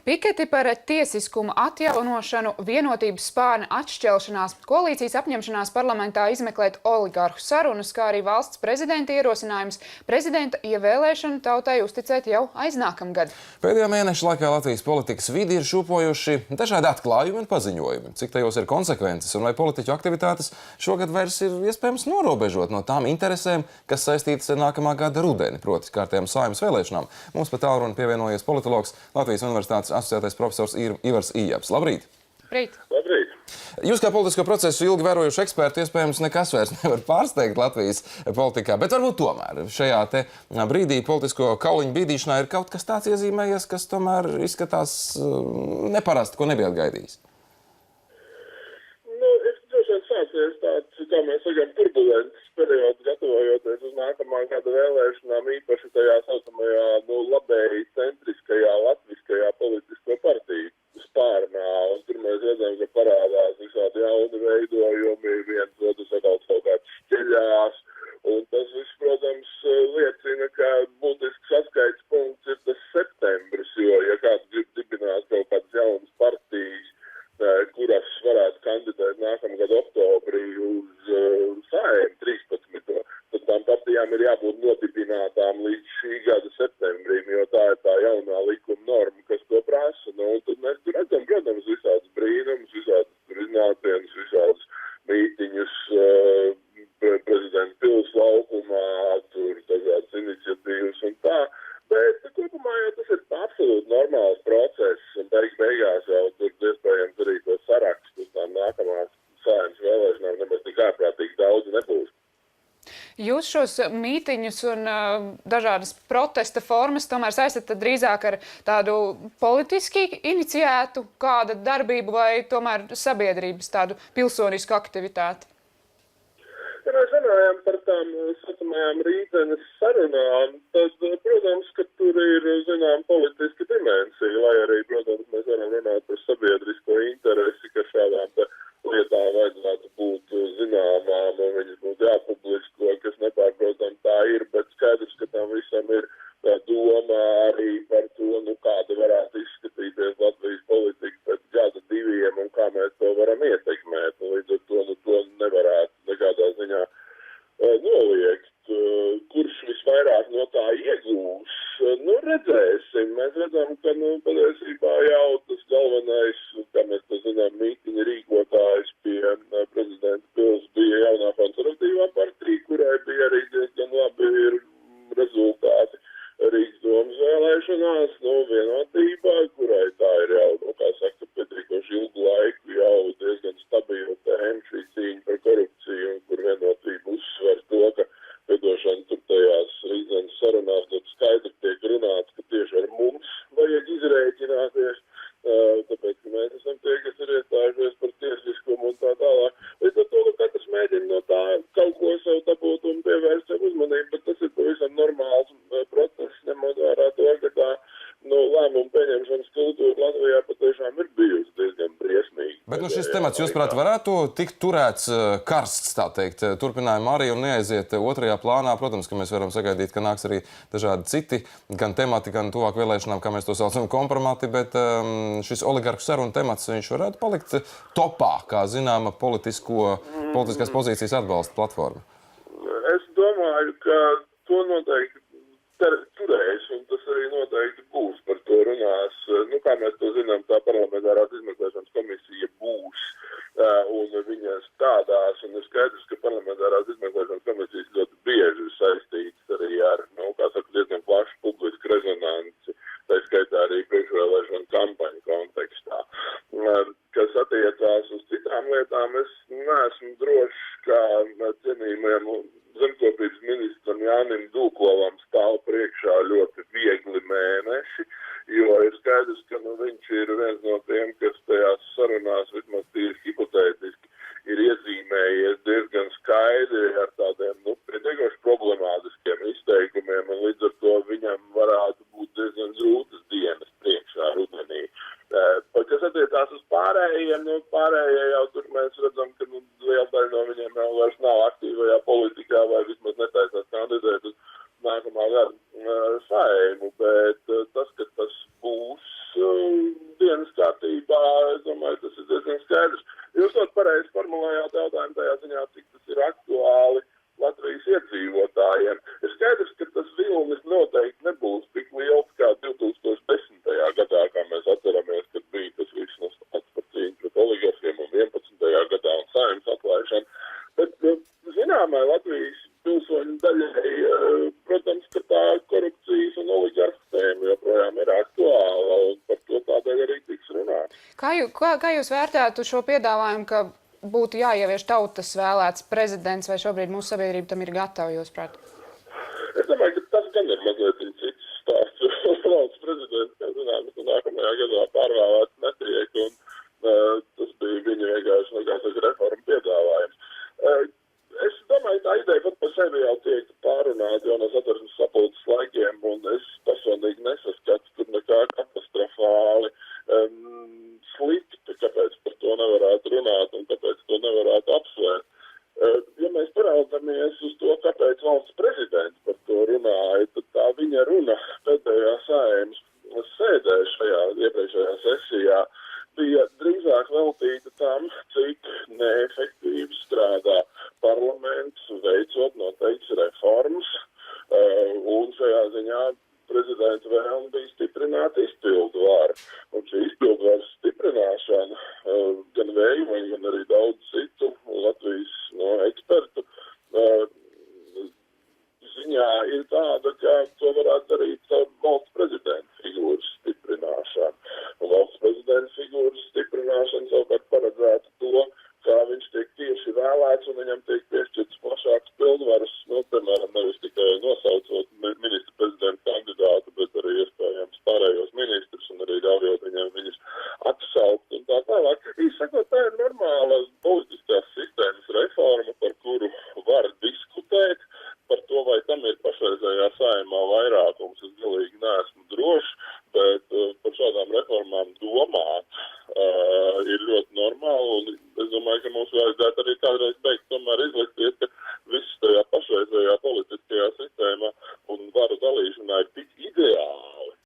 Piketi par tiesiskuma atjaunošanu, Vienotības spārna atšķelšanās, Koalīcijas apņemšanās parlamentā izmeklēt oligarhu sarunas, kā arī Valsts prezidenta ierosinājums, prezidenta ievēlēšanu tautai uzticēt jau aiznākamgad. Pēdējā mēneša laikā Latvijas politikas vidi ir šūpojuši dažādi atklājumi un paziņojumi. Cik tajos ir konsekvences un vai politiķu aktivitātes šogad vairs ir iespējams norobežot no tām interesēm, kas saistītas ar nākamā gada rudeni, proti kārtējām Saeimas vēlēšanām. Mums pat tālruni pievienojies politologs Latvijas Universitātes asociētais profesors Ivars Ījabs. Labrīt! Labrīt! Jūs kā politisko procesu ilgi vērojuši eksperti, iespējams, nekas vairs nevar pārsteigt Latvijas politikā, bet varbūt tomēr šajā te brīdī politisko kauliņu bīdīšanā ir kaut kas tāds iezīmējies, kas tomēr izskatās neparasti, ko nebijāt gaidījis. Ir droši vien sācies tāds, kā mēs sakām, turbulents periods, gatavojoties uz nākamā gada vēlēšanām, īpaši tajā saucamajā labēji centriskajā latviskajā politisko partiju spārnā. Un tur mēs redzam, ka parādās visādi jauni veidojumi, viens otrs atkal kaut kāds šķeļās. Un tas viss, protams, liecina, ka būtisks atskaites punkts ir tas septembris, jo, ja kāds grib dibināt kaut kādas jaunas partijas, kuras varētu kandidēt nākamgad oktobrī uz Saeimu 13. Tad tām partijām ir jābūt nodibinātām līdz šī gada septembrim, jo tā ir tā jaunā likuma norma, kas to prasa. Un tad mēs tur redzam, protams, visādas brīnumus, visādas iznācienas, visādas mītiņus prezidenta pils laukumā, tur dažādas iniciatīvas un tā. Bet kopumā jau tas ir absolūti normāls process, un beigās jau tur iespējams arī to sarakstu uz tām nākamās Saeimas vēlēšanām nemaz tik ārprātīgi daudz nebūs. Jūs šos mītiņus un dažādas protesta formas tomēr saistat drīzāk ar tādu politiski iniciētu kāda darbību vai tomēr sabiedrības tādu pilsonisku aktivitāti? Ja mēs runājam par tām saucamajām rītdienas sarunām, tad, protams, ka tur ir, zinām, politiska dimensija, lai arī, protams, mēs varam runāt par sabiedrisko interesi, ka šādām lietām vajadzētu būt zināmām un viņas būtu jāpublisko, kas nepārprotam tā ir, bet skaidrs, ka tam visam ir doma arī par to, kāda varētu izskatīties Latvijas politika pēc gada diviem un kā mēs to varam ietekmēt. Līdz ar to nevarētu nekādā ziņā noliegt. Kurš visvairāk no tā iegūs? Redzēsim. Mēs redzam, ka patiesībā jau tas galvenais, kā mēs to zinām, mītiņa rīkotājs pie prezidenta pils bija jaunā konservatīvā partija, kurai bija arī diezgan labi rezultāti Rīgas domas vēlēšanās, Vienotībā, kurai tā ir jau, kā saka, pietiekoši ilgu laiku jau diezgan stabila tēma šī cīņa par korupciju, kur Vienotība uzsver to, ka piedošana tur tajās rītdienas sarunās ļoti skaidri tiek runāts, ka tieši ar mums vajag izrēķināties, tāpēc, ka mēs esam tie, kas ir iestājušies par tiesiskumu un tā tālāk. Līdz ar to, ka katrs mēģina no tā kaut ko sev dabūt un pievērst sev uzmanību, bet tas ir pavisam normāls process, ņemot vērā to, ka tā lēmumu pieņemšanas kultūra Latvijā patiešām ir bijusi diezgan briesmīga. Bet šis temats, jūsuprāt, varētu tikt turēts karsts, tā teikt, turpinājumā arī un neaiziet otrajā plānā. Protams, ka mēs varam sagaidīt, ka nāks arī dažādi citi, gan temati, gan tuvāk vēlēšanām, kā mēs to saucam, kompromati, bet šis oligarhu sarunu temats, viņš varētu palikt topā, kā zināma politiskās pozīcijas atbalsta platforma. Es domāju, ka to noteikti turēs, un tas arī noteikti būs, par to runās. Kā mēs to zinām, tā parlamentārās izmeklēšanas komisija būs, un viņa strādās, un ir skaidrs, ka parlamentārās izmeklēšanas komisijas ļoti bieži ir saistītas arī ar, diezgan plašu publisku rezonanci, tā skaitā arī priekšvēlēšanu kampaņu kontekstā. Kas attiecās uz citām lietām, es neesmu drošs, kā cienījumiem zemkopības ministram Jānim Dūkovam stāv priekšā ļoti viegli mēneši, jo ir skaidrs, ka viņš ir viens no tiem, kas tajās sarunās vismaz tīri hipotētiski ir iezīmējies diezgan skaidri ar tādiem pietiekoši problemātiskiem izteikumiem, un līdz ar to viņam varētu būt diezgan grūtas dienas priekšā rudenī. Kas attiecās uz pārējiem, pārējie jau tur mēs redzam, ka liela daļa no viņiem jau vairs nav aktīvajā politikā vai vismaz netaisās kandidēt uz nākamā gada Saeimu, bet tas, ka tas būs Kā jūs vērtētu šo piedāvājumu, ka būtu jāievieš tautas vēlēts prezidents, vai šobrīd mūsu sabiedrība tam ir gatava, jūsuprāt? Es domāju, ka tas gan ir mazliet cits stāsts. Valsts prezidents, kā zināms, nākamajā gadā pārvēlēts netiek, un tas bija viņa vienkārši reforma piedāvājums. Es domāju, tā ideja pat par sevi jau tiek pārunāta jau no Satversmes sapulces laikiem, un es personīgi nesaskatu tur nekā katastrofāli slikti, kāpēc par to nevarētu runāt un kāpēc to nevarētu apsvērt. Ja mēs paraugamies uz to, kāpēc valsts prezidents par to runāja, tad tā viņa runa pēdējā Saeimas sēdē šajā iepriekšējā sesijā bija drīzāk veltīta tam, cik neefektīvi strādā parlaments, veicot noteikts reformas, un šajā ziņā prezidenta vēlme bija stiprināt izpildu varu. Un šī izpildu varas stiprināšana gan Vējuma, gan arī daudz citu Latvijas ekspertu ziņā ir tāda, ka to varētu darīt caur valsts prezidenta figūras stiprināšanu. Un valsts prezidenta figūras stiprināšana savukārt paredzētu to, kā viņš tiek tieši vēlēts un viņam tiek piešķirts plašāks pildvaras, piemēram, nevis tikai nosaucot ministra prezidenta kandidātu, bet arī iespējams pārējos ministrus un arī ļaujot viņiem viņus atsaukt un tā tālāk. Īsakot, tā ir normāla politiskās sistēmas reforma, par kuru var diskutēt, par to, vai tam ir pašreizējā Saeimā vairākums. Es galīgi neesmu drošs, bet par šādām reformām domāt ir ļoti normāli, un es domāju, ka mums vajadzētu arī kādreiz beigt tomēr izlikties